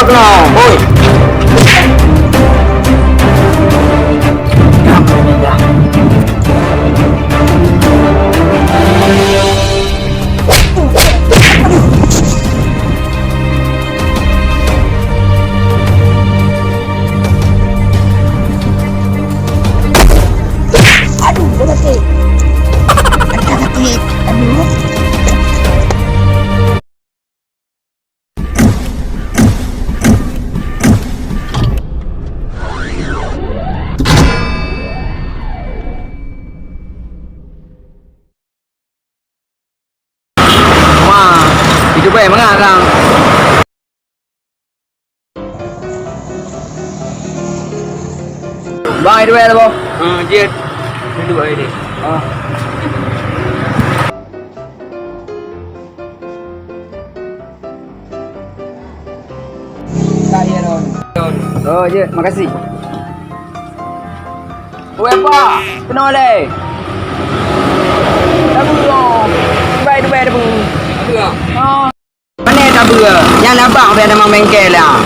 Kau kena. Oi. Alhamdulillah. Aduh, dah sakit. Dah sakit. Aduh. Hidup baik mengarang. Bang, hidup baik apa? Dia hidup baik ni. Tak ya, Don. Oh, je. Makasih. Oi, apa? Kena oleh. Tak burung. Baik, hidup baik ada burung. Mana tak ber? Yang abang pada nama bengkel lah.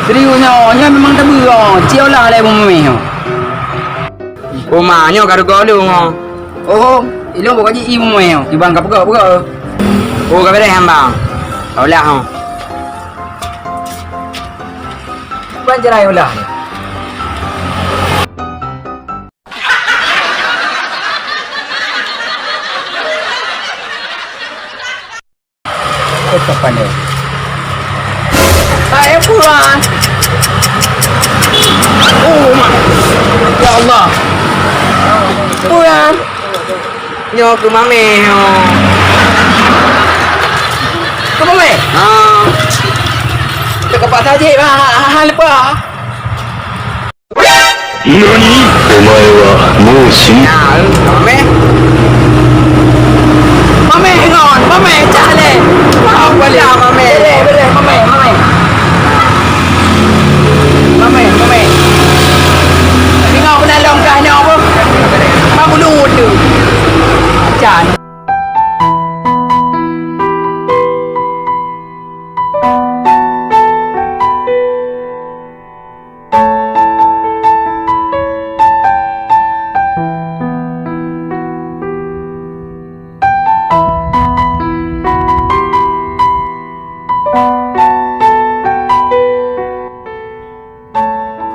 Seriusnya, nya memang tak ber. Cio lah le bumi. Rumahnya garu galu. Oh, ilmu bukan ji ibu mai. Ibang kap ke? Oh, kap dah hambang. Olah ha. Bukan jerai olah ni. Tetap pandai. Ayo pulang. Oh, mak. Ya Allah. Pulang. Nyo ke mami. Ke mami? Cakap pak saja. Hal apa? Nani? Omae wa mou shin. Mami. Mami, hang on. Mami, cale. Balik mami. Boleh, mami. Mami. Tengok kena longkah ni apa? Mak mulut tu. Acan.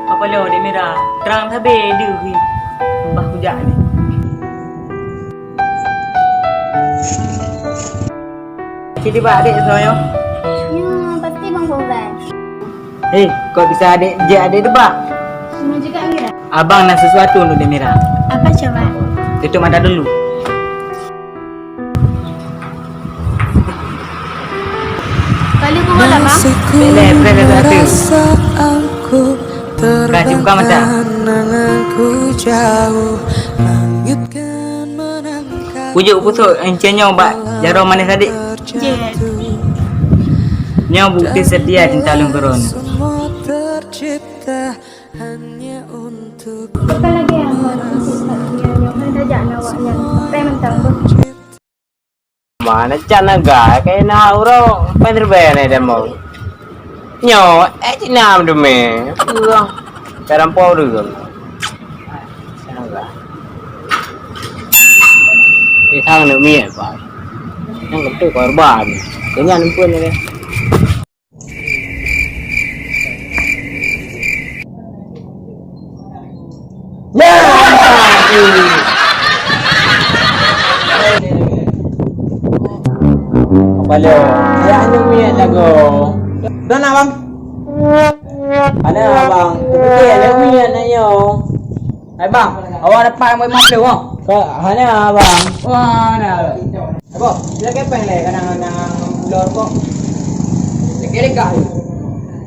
Apa lo dia merah? Terang tabe dia hui. Bah hujak ni. Jadi ba adik saya. Ya, pasti Bang Fauzan. Kau bisa adik tu ba? Semua juga Mira. Abang nak sesuatu untuk dia merah. Apa coba? Tutup mata dulu. Kali kau malam ah? Pelek satu. Kasih buka mata. Pujuk kusuk encenya mbak jaro manis adik. Je. Nya bukti setia cinta lung korona. Bukan lagi yang yang hendak nawaknya. Apa mentang tu? Mana cana ga kay na uro panirbayan ay demo. Nyo, tinam dume. Perang pau dulu. Sana. Thang nữa mía phải. Yang cũng tự korban. Cái nhà nó quên đây. Balo, ya ano mía lago. Dan abang. Ada abang. Okey, ada mía na yo. Hai bang, awak dapat mai masuk ah. Hanya abang. Wah, nah. Apa? Sila kepeng le kanang lor ko. Kiri ka.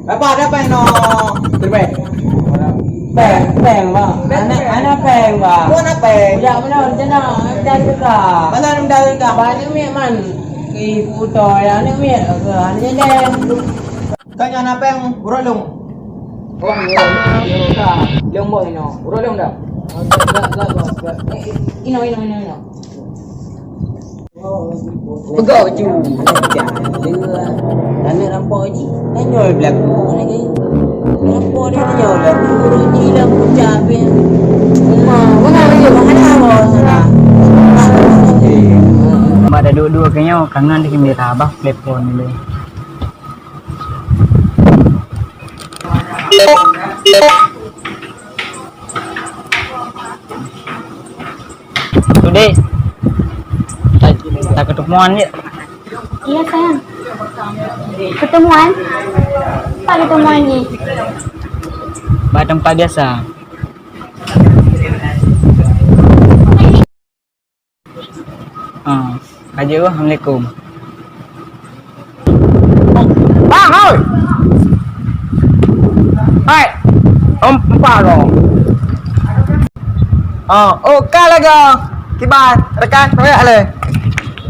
Apa ada peng no? Terbaik. Peng bang. Ana peng bang. Mana peng? Ya mana jana dan ka. Mana dan ka. Bani mi man. Ki puto ya ni mi ke hanya le. Kanya na peng urolong. Oh, urolong ka. Long mo ino. Urolong dah. Ino. Pegak je. Jangan lera. Tanah rampok je. Tanya berlaku lagi. Rampok dia tanya berlaku. Urut je lah pucak habis. Mana lagi? Mana awak sana? Mak dah dua-dua kayaknya kangen di kamera abah telepon dulu. Today tak ketemuan je. Iya sayang. Ketemuan? Apa ketemuan ni? Pada tempat biasa. Aja Assalamualaikum. Bang, oi. Hai. Empat loh. Okey lagi. Kibar, rekan, saya le.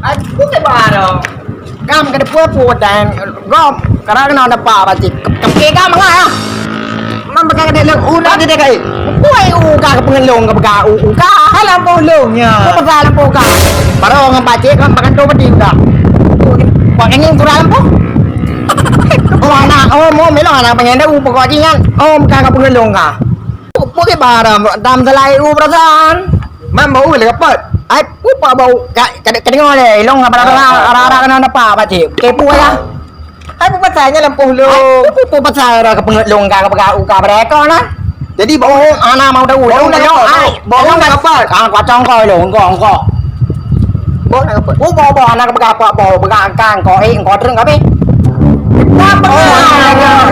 Aku ke baru. Kam ke depan dan gom. Karena ada apa bacik. Kepke kam ngah. Mam bakal ada leng udah dia kai. Puai ka ke pengelong ke bega ka. Halam polongnya. Ko bega lampu ka. Baru ngam bacik kam makan tu bedinda. Kau ingin kurang lampu? Anak, mau melong anak pengen dah pokok jingan. Ka pengelong ka. Puai barang dam selai perasaan. Mam bau le kapet. Ai pupa bau kadang le long ara kana apa bacik. Kepo lah. Ai pupa saya lampu lu. Pupa saya ke pengelong ka bega ka mereka nah. Jadi bohong anak mau dah ulang ai. Bohong nak apa? Kang kacang kau lo engkau. Bohong nak apa? Bohong anak bega apa? Bohong bega kang kau engkau terus ngapi?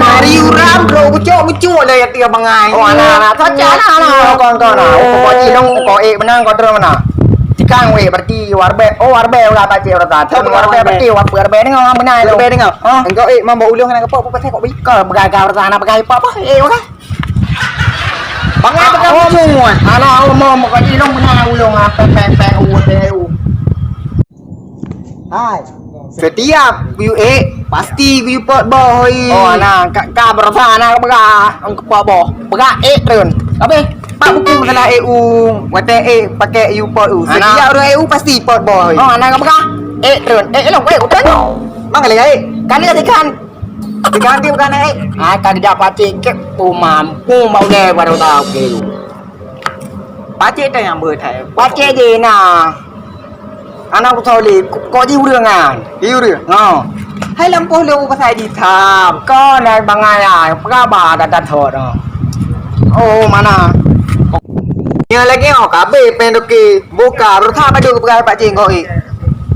Hari uram bro bucu lah ya tiap bangai. Anak saja anak kau nah. Kau cilong kau menang kau terus mana? Cikang berarti warbe. Warbe ulah baca orang tak. Warbe berarti warbe dengar benar lo. Warbe dengar. Engkau mau bawa ulung nak apa? Pasal kau bika begagal orang anak begai apa? Okey. Bangai begagal semua. Anak mau kau cilong benar ulung apa? Peng u. Hai. Setiap view pasti view pot boy. Anak ka berasa anak bega pot boh. Bega turun. Apa? Pak buku masalah EU. Wate pakai EU pot u. Setiap orang EU pasti pot boy. Anak bega turun. Elok turun. Mang lagi kan dia kan. Diganti bukan kan dia pacik ke mampu mau deh baru tahu ke. Pacik tu yang berthai. Pacik je nah. Anak tu solid, kau di urang kan? Di urang. Hai lampu lu pasal di tam. Kau nak bangai ah, berapa dah thot. Mana? Yang lagi kabe pendoki buka rutha padu pegai pak cing kau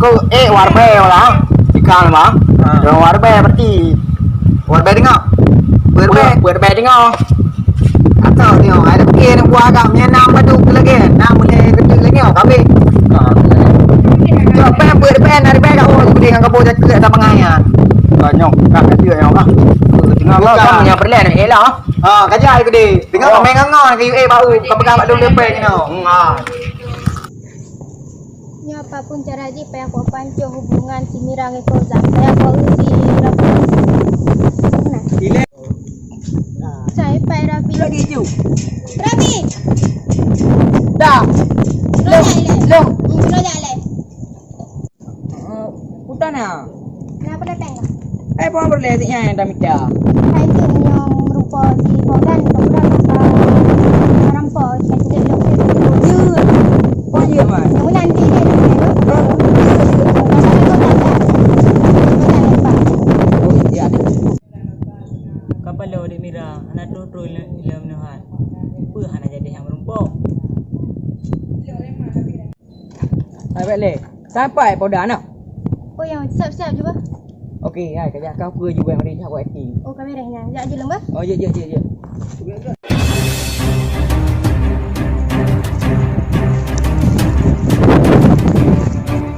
Kau warbe lah. Ikan mah. Warbe berarti. Warbe dengar. Warbe dengar. Atau ni ada pergi nak buat agaknya nama padu lagi. Nama mulai kecil lagi kabe. Pen pen dari pen kau gede kan kau jadi tak pengayan. Banyak kan dia yang ah. Tengah lah kamu yang perlen elah. Kerja gede. Tengah main ngang ke bau kau pegang mak dulu pen ni. Ya apapun cara je payah kau pancung hubungan si Mirang itu Zak. Payah kau si Rafi. Mana? Saya payah Rafi. Lagi ju. Rafi. Dah. Long. Sudah jalan. Utana. Kenapa datang? Pun boleh yang dah minta. Hai tu yang merupa si Paudan pasal rampok macam dia bilang Ya man. yang nanti dia Ya. Kapal lo di mira anak tu ilam nuhan. Apa hana jadi yang merumpok. Hai balik. Sampai Paudan nak. Oh yang siap-siap cuba. Okey, hai kerja kau apa juga yang mari buat acting. Oh kameranya. Sekejap je lembah. Oh ya.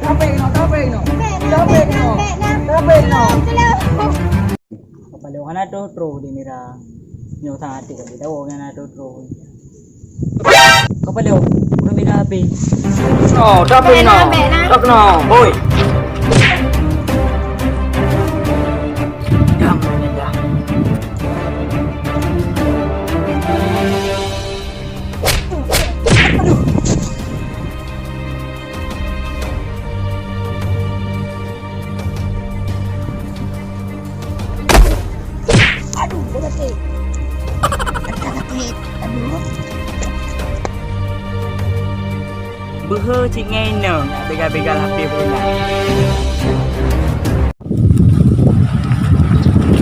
Sampai no. Kapal lo anak tu terus di mira. Nyo sangat tiga di tahu anak tu terus. Kapal lo mira api. Tapi no. Tak no. Oi. Ketik. Bữa chị nghe nở bega lapis pula.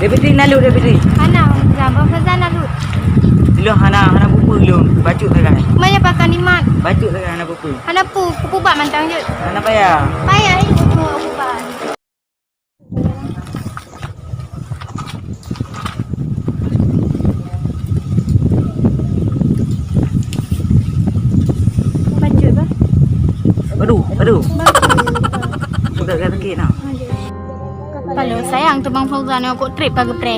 Debiti nalu debiti. Hana, Zamba Fazan lalu. Lu hana buku lu. Baca tak kan? Maya pakai nimat. Baca tak hana buku. Hana pupu bak mantang je. Hana payah. Payah ini semua pupu bak. Baca apa? Aduh. Sudah kata sikit nak. Kalau sayang tu Bang Fauzan aku trip bagi pre.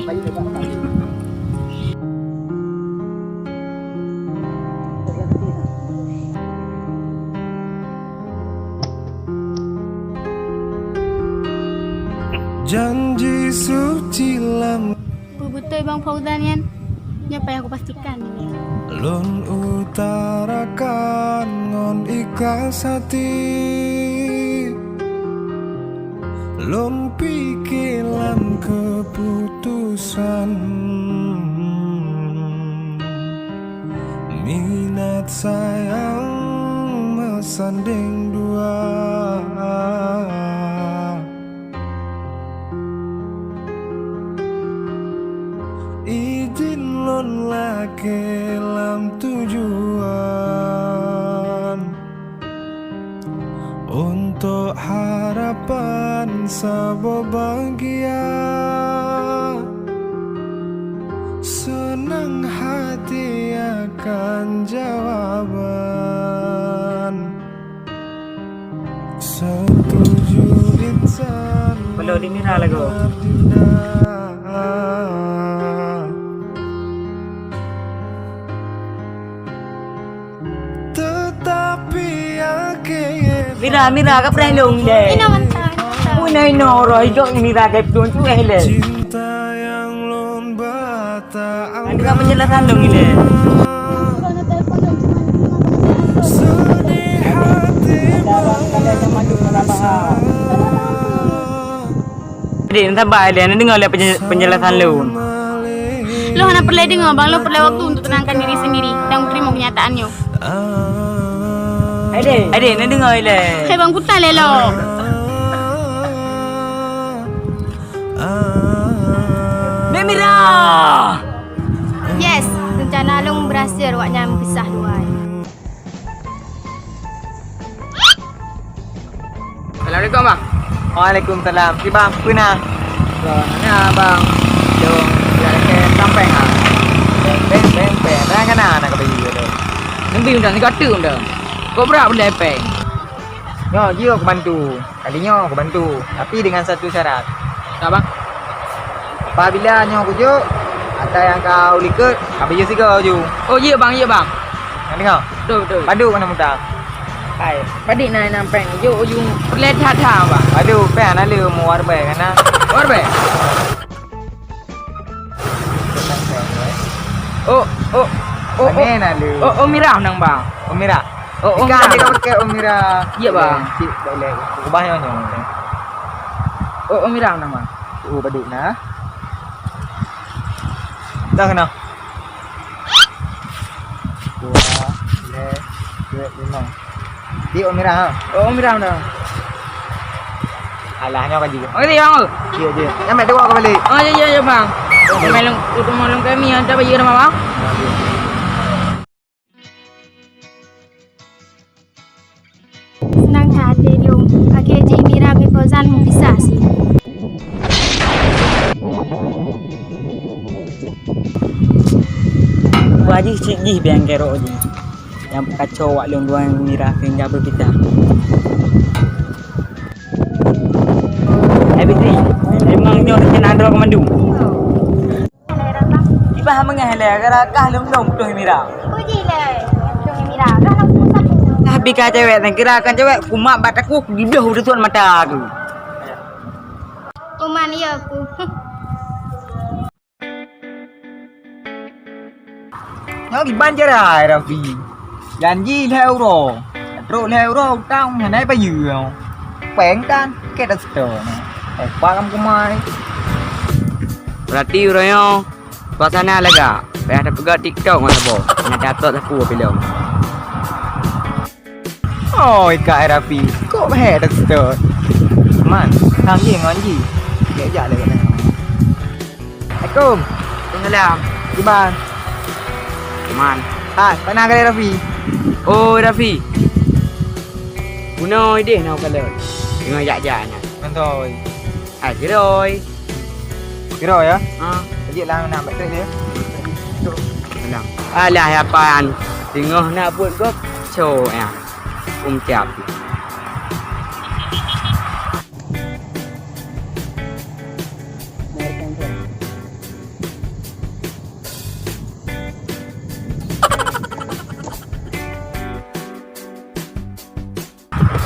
Janji suci lam Betul Bang Fauzan kan? Apa yang aku pastikan ni. Lon utarakan ngon ikhlas hati Lon pikiran keputusan Minat sayang mesanding dua Izin lon laki lam tujuan Untuk harapan sebuah bahagia Senang hati akan jawaban Setuju insan Belum dimira lagu. Tetapi akhirnya Mira ka pernah long le. Ina mantang. Punai noro hidup mira ka tuan tu le. cinta yang lon bata Anda kan penjelasan long ni le. Kalau telefon dong cuma sedih hati Adik nanti baik dia nanti dengar le penjelasan lu. Lo hanya perlu dengar bang, lo perlu waktu untuk tenangkan diri sendiri dan terima kenyataannya. Adik nanti dengar le. Hei bang putar le lo. Mira. Yes, rencana lo berhasil waknya mempisah luai. Assalamualaikum bang. Waalaikumsalam. Si bang, pernah? Nanya bang. Jom, jalan sampai ah. Beng. Dah kan nak ke bagi tu. Nembi undang ni kata undang. Kau berapa boleh peng? Yo, aku bantu. Kalinya aku bantu, tapi dengan satu syarat. Tak bang? Apabila nyo aku juk, ada yang kau likut, habis je kau ju. Oh, ya bang. Nak dengar? Betul. Padu mana muda? Hai, padi nak nampak yo ujung perlet tha bang. Aduh, pe ana le mu war be kana. War be. Oh. Ini nak le. Oh, Mira nang bang. Oh, Mira. Oh, Mira. Dia pakai Mira. Ya bang. Cik boleh. Ubahnya nyo. Oh, Mira nang bang. Oh, padi na. Dah kena. 2, 5. Dia Mira ha. Oh, Mira dah. Alahnya kan juga. Okey bang. Ya. Yang mek dewa kau balik. Oh, ya bang. Malung kami ada bagi nama bang. Senang hati lo. Akhir je Mira bin Fauzan mempisah sih. Wajib cik biang kerok je. Yang kacau wak long dua Mira hingga berpita. Habis memang nyo nak andro kemandu. Iba mengahle gerakah lum tu Mira. Puji le. Dong Mira. Kan aku pusat. Habis ka cewek dan gerakan cewek kumak bataku gidoh udah tuan mata aku. Uman ya aku. Nó thì ban chơi đài rồi vì dàn gì theo rồi theo rồi trong ngày nay bây giờ bén tan cái đất trời này ba năm của mai Berarti Royo Suasana lega. Payah ada pegang TikTok mana bo. Nak datuk sapu film. Ôi cãi Rafi, kok hè dah start. Man, tham gì ngon gì? Dễ dàngเลยนะAssalamualaikum. Waalaikumsalam. Gimana? Man. Ah, pernah kali Rafi? Oh, Rafi. Bunoi dia nào cái lời. Dengan dạ nè. Mantoi. À chứ rồi. Kira ya? Ha. Jadi lang nak baik dia. Tenang. Alah apaan. Tengok nak buat kau show ya. Cap.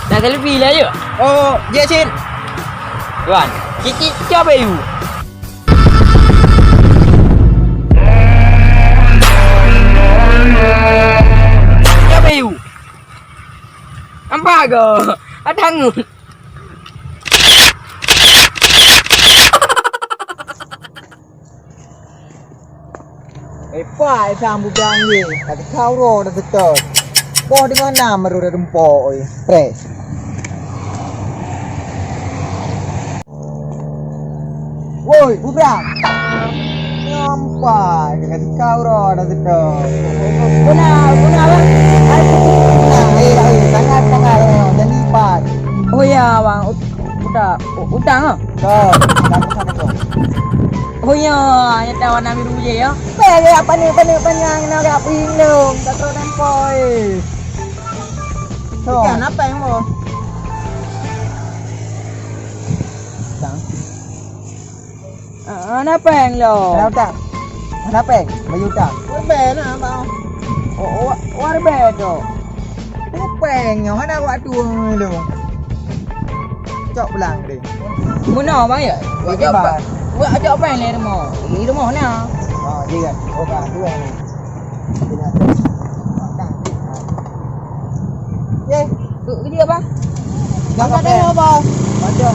Dah selfie lah yuk. Oh, ya Chin. Tuan, kiki coba you. Coba you. Nampak ke? Ada angin. Pai sang bugang ni. Kata kau ro dah start. Boh dengan nama ro dah rempok oi. Fresh. Woi, bugang. Nampak kata kau ro dah start. Guna bang. Sangat dan lipat. Oh ya bang, utang ah. Kau, sangat tu. Oh ya, yang tahu nak biru je ya. Pega apa ni panjang nak gak pinung, tak tahu nampoi. So, ikan apa yang mau? Kenapa yang lo? Kenapa? Kenapa? Bayu tak? Warbe na bang. Oh, warbe tu. Peng yang mana buat tu lu. Cok belang deh. Mana bang ya? Okey bang. Buat ajak apa yang le rumah? Di rumah mana? Oh, dia kan. Oh, kan tu yang ni. Ye, Tu kerja bang. jangan apa? Macam